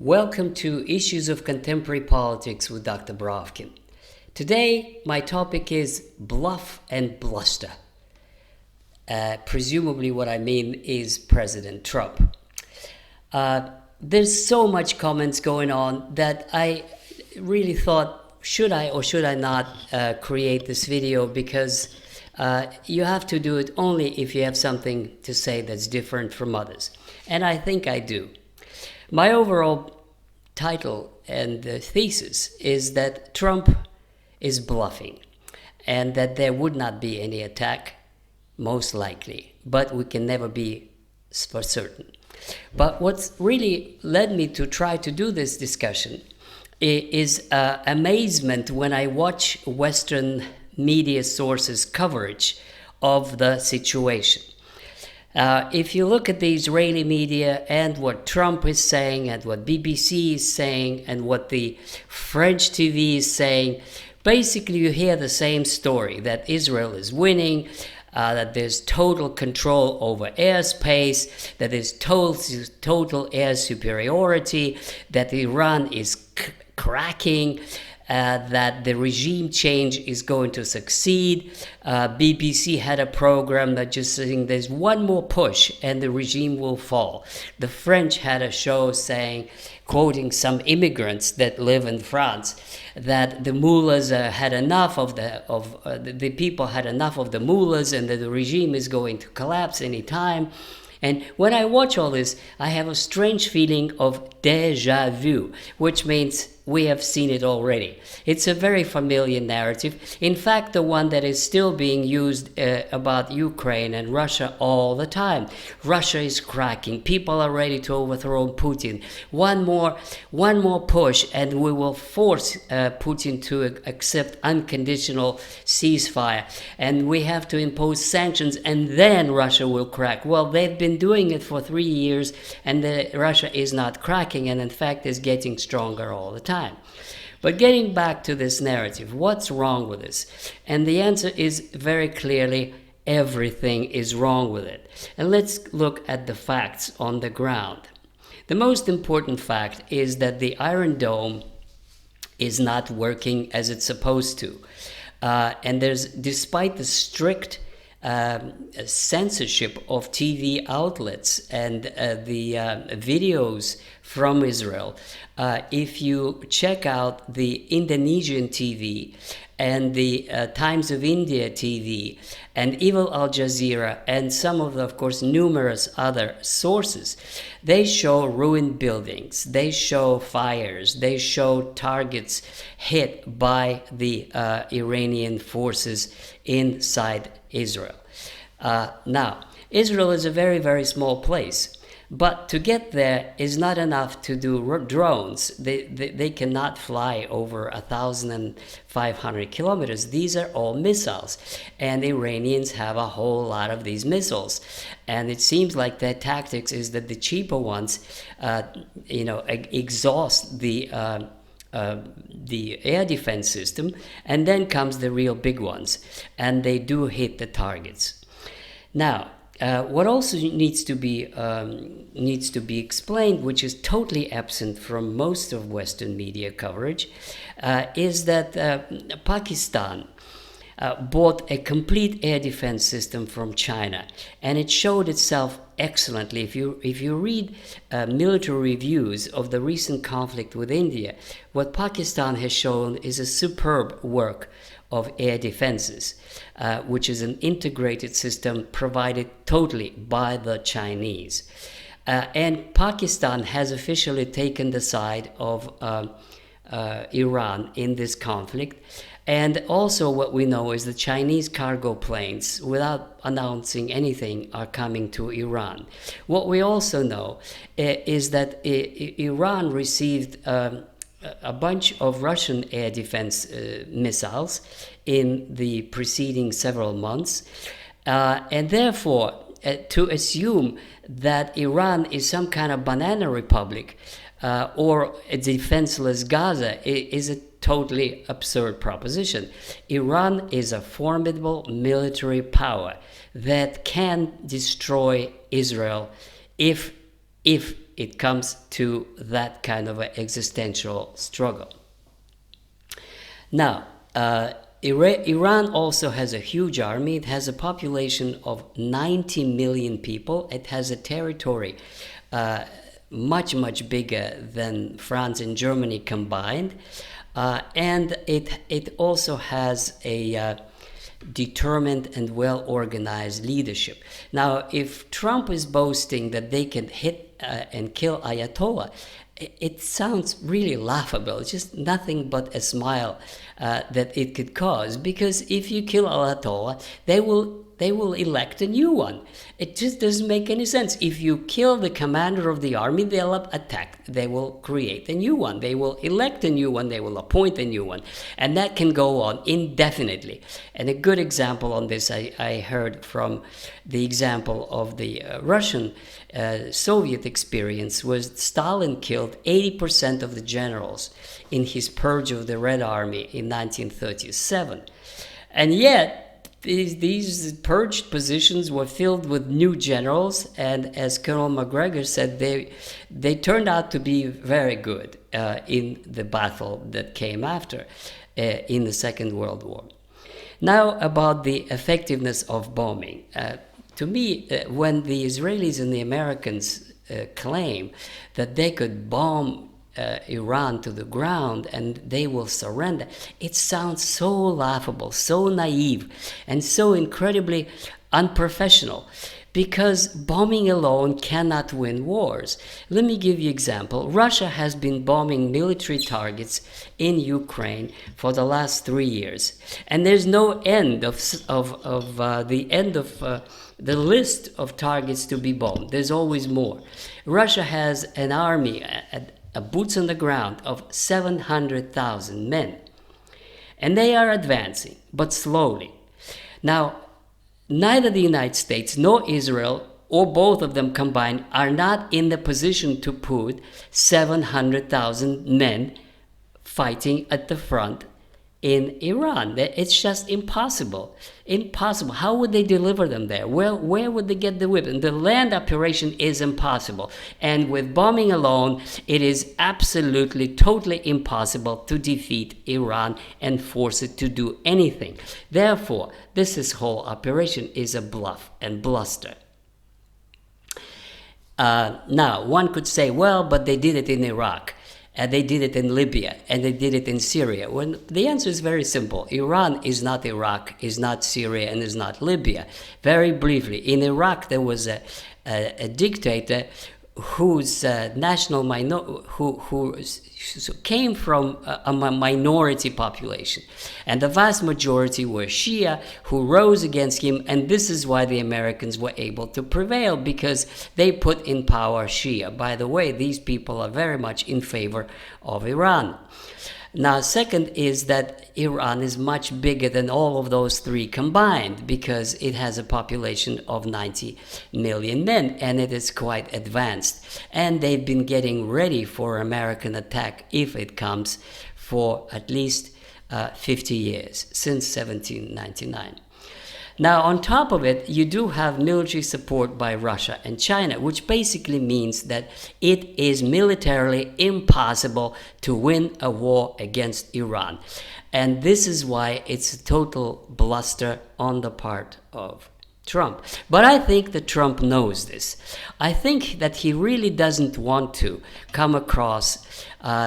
Welcome to Issues of Contemporary Politics with Dr. Brovkin. Today, my topic is Bluff and Bluster. Presumably what I mean is President Trump. There's so much comments going on that I really thought, should I or should I not create this video, because you have to do it only if you have something to say that's different from others. And I think I do. My overall title and thesis is that Trump is bluffing and that there would not be any attack, most likely, but we can never be for certain. But what's really led me to try to do this discussion is amazement when I watch Western media sources' coverage of the situation. If you look at the Israeli media and what Trump is saying and what BBC is saying and what the French TV is saying, basically you hear the same story, that Israel is winning, that there's total control over airspace, that there's total air superiority, that Iran is cracking, that the regime change is going to succeed. BBC had a program that just saying there's one more push and the regime will fall. The French had a show saying, quoting some immigrants that live in France, that the mullahs had enough of the people had enough of the mullahs and that the regime is going to collapse any time. And when I watch all this, I have a strange feeling of déjà vu, which means we have seen it already. It's a very familiar narrative. In fact, the one that is still being used about Ukraine and Russia all the time. Russia is cracking. People are ready to overthrow Putin. One more push, and we will force Putin to accept unconditional ceasefire. And we have to impose sanctions, and then Russia will crack. Well, they've been doing it for 3 years, and Russia is not cracking, and in fact is getting stronger all the time. But getting back to this narrative, what's wrong with this? And the answer is very clearly everything is wrong with it. And let's look at the facts on the ground. The most important fact is that the Iron Dome is not working as it's supposed to. And despite the strict censorship of TV outlets and the videos from Israel, if you check out the Indonesian TV and the Times of India TV and even Al Jazeera and some of course, numerous other sources, they show ruined buildings, they show fires, they show targets hit by the Iranian forces inside Israel. Now, Israel is a very, very small place. But to get there is not enough to do drones. They cannot fly over 1,500 kilometers. These are all missiles. And the Iranians have a whole lot of these missiles. And it seems like their tactics is that the cheaper ones, exhaust the air defense system, and then comes the real big ones. And they do hit the targets. Now, what also needs to be explained, which is totally absent from most of Western media coverage, is that Pakistan bought a complete air defense system from China, and it showed itself excellently. If you read military reviews of the recent conflict with India, what Pakistan has shown is a superb work of air defenses, which is an integrated system provided totally by the Chinese. And Pakistan has officially taken the side of Iran in this conflict. And also what we know is the Chinese cargo planes, without announcing anything, are coming to Iran. What we also know is that Iran received a bunch of Russian air defense missiles in the preceding several months. And therefore, to assume that Iran is some kind of banana republic or a defenseless Gaza is a totally absurd proposition. Iran is a formidable military power that can destroy Israel if if it comes to that kind of an existential struggle. Now, Iran also has a huge army. It has a population of 90 million people. It has a territory much, much bigger than France and Germany combined. And it also has a determined and well-organized leadership. Now, if Trump is boasting that they can hit and kill Ayatollah, it sounds really laughable. It's just nothing but a smile that it could cause, because if you kill Ayatollah, they will elect a new one. It just doesn't make any sense. If you kill the commander of the army, they'll attack. They will create a new one. They will elect a new one. They will appoint a new one. And that can go on indefinitely. And a good example on this I heard from the example of the Russian Soviet experience was Stalin killed 80% of the generals in his purge of the Red Army in 1937. And yet, these purged positions were filled with new generals, and as Colonel McGregor said, they turned out to be very good in the battle that came after in the Second World War. Now, about the effectiveness of bombing. To me, when the Israelis and the Americans claim that they could bomb Iran to the ground and they will surrender, it sounds so laughable, so naive, and so incredibly unprofessional, because bombing alone cannot win wars. Let me give you an example. Russia has been bombing military targets in Ukraine for the last 3 years, and there's no end of the list of targets to be bombed. There's always more. Russia has an army a boots on the ground of 700,000 men. And they are advancing, but slowly. Now, neither the United States nor Israel, or both of them combined, are not in the position to put 700,000 men fighting at the front in Iran. It's just impossible. Impossible. How would they deliver them there? Well, where would they get the weapon? The land operation is impossible. And with bombing alone, it is absolutely, totally impossible to defeat Iran and force it to do anything. Therefore, this whole operation is a bluff and bluster. Now, one could say, well, but they did it in Iraq. And they did it in Libya, and they did it in Syria. When the answer is very simple. Iran is not Iraq, is not Syria, and is not Libya. Very briefly, in Iraq there was a dictator whose national who came from a minority population, and the vast majority were Shia who rose against him, and this is why the Americans were able to prevail, because they put in power Shia. By the way, these people are very much in favor of Iran. Now, second is that Iran is much bigger than all of those three combined, because it has a population of 90 million men, and it is quite advanced. And they've been getting ready for American attack, if it comes, for at least 50 years, since 1799. Now, on top of it, you do have military support by Russia and China, which basically means that it is militarily impossible to win a war against Iran. And this is why it's a total bluster on the part of Trump. But I think that Trump knows this. I think that he really doesn't want to come across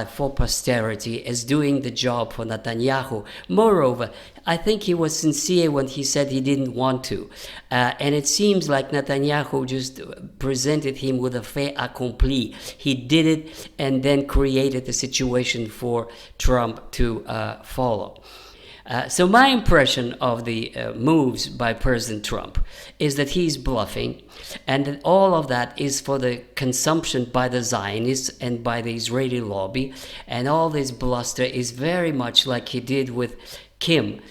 for posterity as doing the job for Netanyahu. Moreover, I think he was sincere when he said he didn't want to. And it seems like Netanyahu just presented him with a fait accompli. He did it and then created a situation for Trump to follow. So my impression of the moves by President Trump is that he's bluffing, and that all of that is for the consumption by the Zionists and by the Israeli lobby, and all this bluster is very much like he did with Kim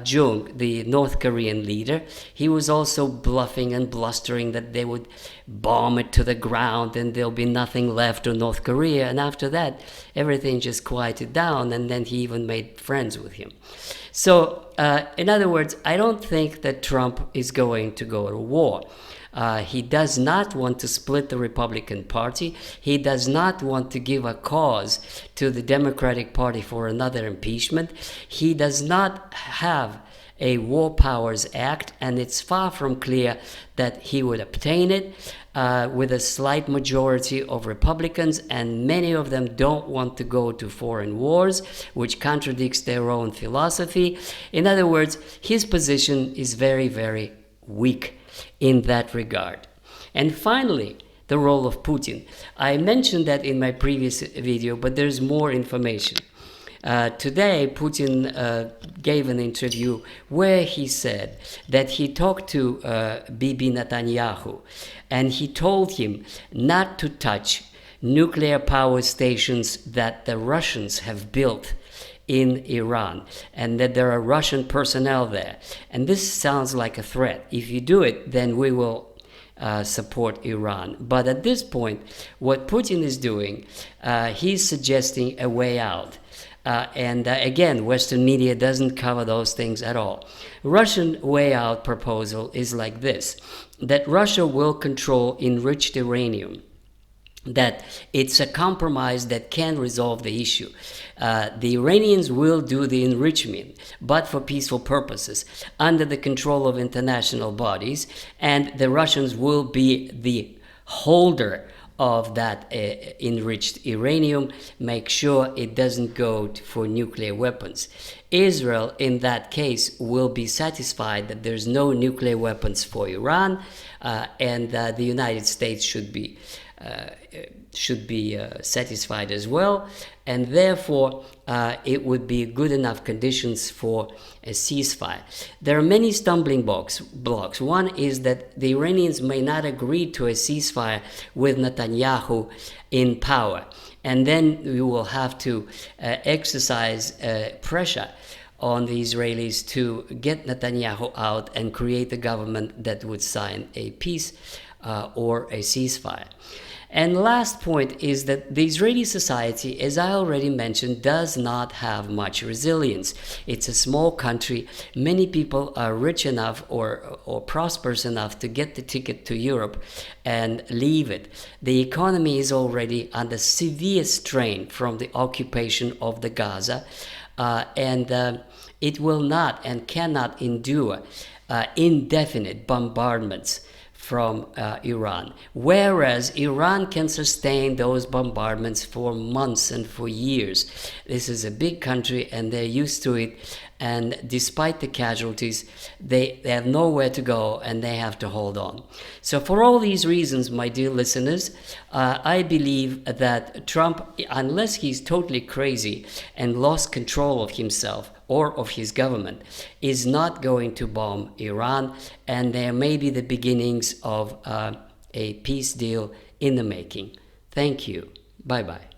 Jong, the North Korean leader. He was also bluffing and blustering that they would bomb it to the ground and there'll be nothing left of North Korea, and after that everything just quieted down, and then he even made friends with him. So, in other words, I don't think that Trump is going to go to war. He does not want to split the Republican Party. He does not want to give a cause to the Democratic Party for another impeachment. He does not have a War Powers Act, and it's far from clear that he would obtain it with a slight majority of Republicans, and many of them don't want to go to foreign wars, which contradicts their own philosophy. In other words, his position is very, very weak in that regard. And finally, the role of Putin. I mentioned that in my previous video, but there's more information. Today, Putin gave an interview where he said that he talked to Bibi Netanyahu, and he told him not to touch nuclear power stations that the Russians have built in Iran, and that there are Russian personnel there. And this sounds like a threat. If you do it, then we will support Iran. But at this point, what Putin is doing, he's suggesting a way out. Again, Western media doesn't cover those things at all. Russian way out proposal is like this, that Russia will control enriched uranium, that it's a compromise that can resolve the issue. The Iranians will do the enrichment, but for peaceful purposes, under the control of international bodies, and the Russians will be the holder of that enriched uranium, make sure it doesn't go for nuclear weapons. Israel, in that case, will be satisfied that there's no nuclear weapons for Iran, and the United States should be satisfied as well, and therefore it would be good enough conditions for a ceasefire. There are many stumbling blocks. One is that the Iranians may not agree to a ceasefire with Netanyahu in power, and then we will have to exercise pressure on the Israelis to get Netanyahu out and create a government that would sign a peace or a ceasefire. And last point is that the Israeli society, as I already mentioned, does not have much resilience. It's a small country. Many people are rich enough or prosperous enough to get the ticket to Europe and leave it. The economy is already under severe strain from the occupation of the Gaza, and it will not and cannot endure indefinite bombardments from Iran, whereas Iran can sustain those bombardments for months and for years. This is a big country and they're used to it, and despite the casualties, they have nowhere to go and they have to hold on. So for all these reasons, my dear listeners, I believe that Trump, unless he's totally crazy and lost control of himself or of his government, is not going to bomb Iran, and there may be the beginnings of a peace deal in the making. Thank you. Bye-bye.